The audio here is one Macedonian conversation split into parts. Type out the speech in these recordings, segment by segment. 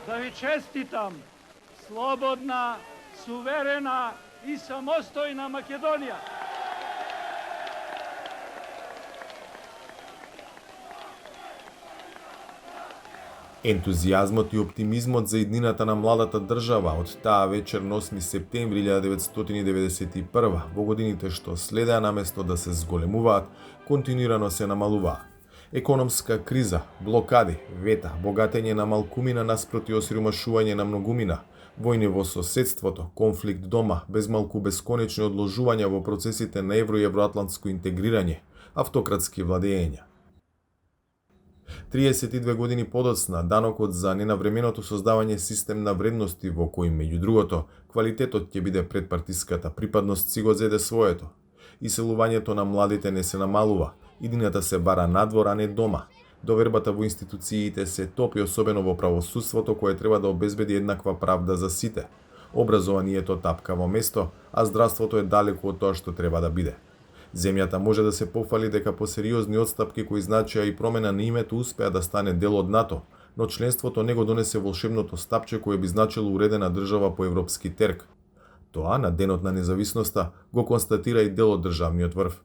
да ви честитам слободна, суверена и самостојна Македонија. Ентузијазмот и оптимизмот за иднината на младата држава од таа вечер на 8 септември 1991 во годините што следеа наместо да се зголемуваат, континуирано се намалуваа. Економска криза, блокади, вета, богатење на малкумина наспроти осиромашување на многумина, војни во соседството, конфликт дома, безмалку бесконечни одложувања во процесите на евро и евроатлантско интегрирање, автократски владења. 32 години подоцна, данокот за ненавременото создавање систем на вредности во кој, меѓу другото, квалитетот ќе биде предпартиската припадност си го зеде своето. Иселувањето на младите не се намалува, иднината се бара надвор, а не дома. Довербата во институциите се топи, особено во правосудството, кое треба да обезбеди еднаква правда за сите. Образованието тапка во место, а здравството е далеку од тоа што треба да биде. Земјата може да се пофали дека по сериозни отстапки кои значеа и промена на името успеа да стане дел од НАТО, но членството не го донесе волшебното стапче кое би значило уредена држава по европски терк. Тоа на денот на независноста го констатира и дел од државниот врв.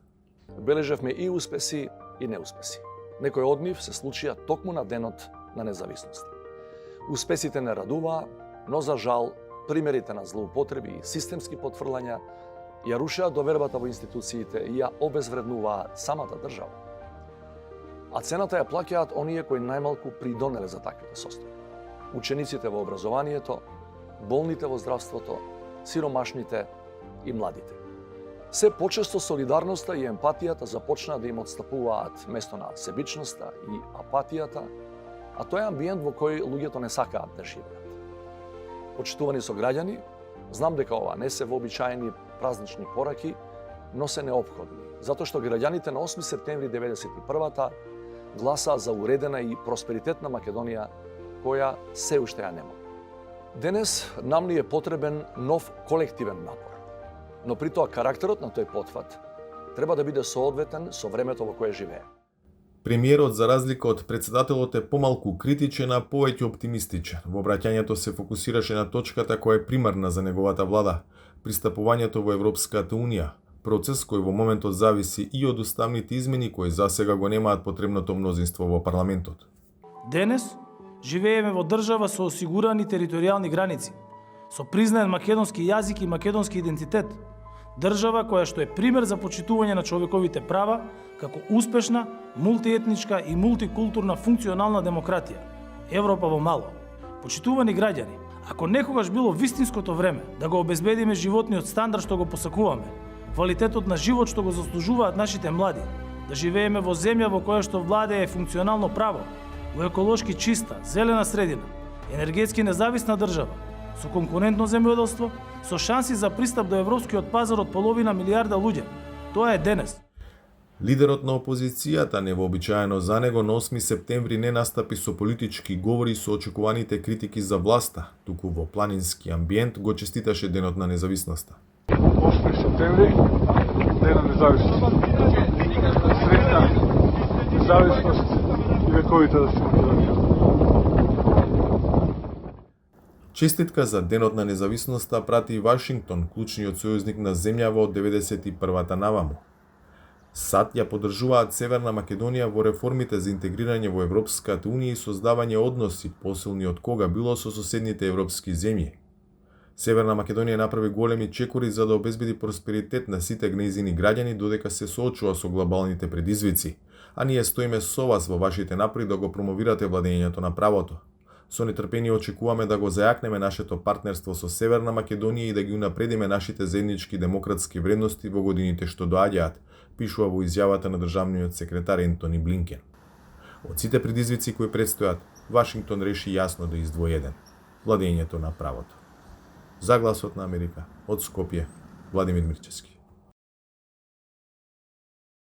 Бележевме и успеси и неуспеси. Некои од нив се случија токму на денот на независноста. Успесите не радуваа, но за жал примерите на злоупотреби и системски потфрлања ја рушеа довербата во институциите и ја обезвреднуваа самата држава. А цената ја плаќаат оние кои најмалку придонеле за таквите состојби. Учениците во образованието, болните во здравството, сиромашните и младите. Се почесто солидарноста и емпатијата започнаа да им отстапуваат место на себичноста и апатијата, а тоа е амбиент во кој луѓето не сакаат да живеат. Почитувани со граѓани, знам дека ова не се вообичаени празнични пораки, но се неопходни, затоа што граѓаните на 8 септември 1991 гласаа за уредена и просперитетна Македонија, која се уште ја нема. Денес нам ни е потребен нов колективен напор, но при тоа карактерот на тој потфат треба да биде соодветен со времето во кое живее. Премиерот, за разлика од председателот, е помалку критичен, а повеќе оптимистичен. Во обраќањето се фокусираше на точката која е примарна за неговата влада – пристапувањето во Европската Унија, процес кој во моментот зависи и од уставните измени кои засега го немаат потребното мнозинство во парламентот. Денес живееме во држава со осигурани територијални граници, со признаен македонски јазик и македонски идентитет, држава која што е пример за почитување на човековите права како успешна, мултиетничка и мултикултурна функционална демократија. Европа во мало. Почитувани граѓани, ако некогаш било вистинското време да го обезбедиме животниот стандард што го посакуваме, квалитетот на живот што го заслужуваат нашите млади, да живееме во земја во која што владее функционално право, во еколошки чиста, зелена средина, енергетски независна држава, со конкурентно земјоделство, со шанси за пристап до европскиот пазар од половина милијарда луѓе. Тоа е денес. Лидерот на опозицијата, невообичаено за него, на 8 септември не настапи со политички говори со очекуваните критики за власта, туку во планински амбиент го честиташе денот на независноста. 8 септември, ден на независност. Среќна независност и вековите да се Македонија. Честитка за денот на независноста прати и Вашингтон, клучниот сојузник на земјава од 91-та наваму. САД ја поддржуваат Северна Македонија во реформите за интегрирање во Европската Унија и создавање односи посилни од кога било со соседните европски земји. Северна Македонија направи големи чекори за да обезбеди просперитет на сите нејзини граѓани додека се соочува со глобалните предизвици, а ние стоиме со вас во вашите напори да го промовирате владењето на правото. Со нетрпение очекуваме да го зајакнеме нашето партнерство со Северна Македонија и да ги унапредиме нашите заеднички демократски вредности во годините што доаѓаат, пишува во изјавата на државниот секретар Ентони Блинкен. Од сите предизвици кои предстојат, Вашингтон реши јасно да издвои еден – владењето на правото. За Гласот на Америка, од Скопје, Владимир Мирчевски.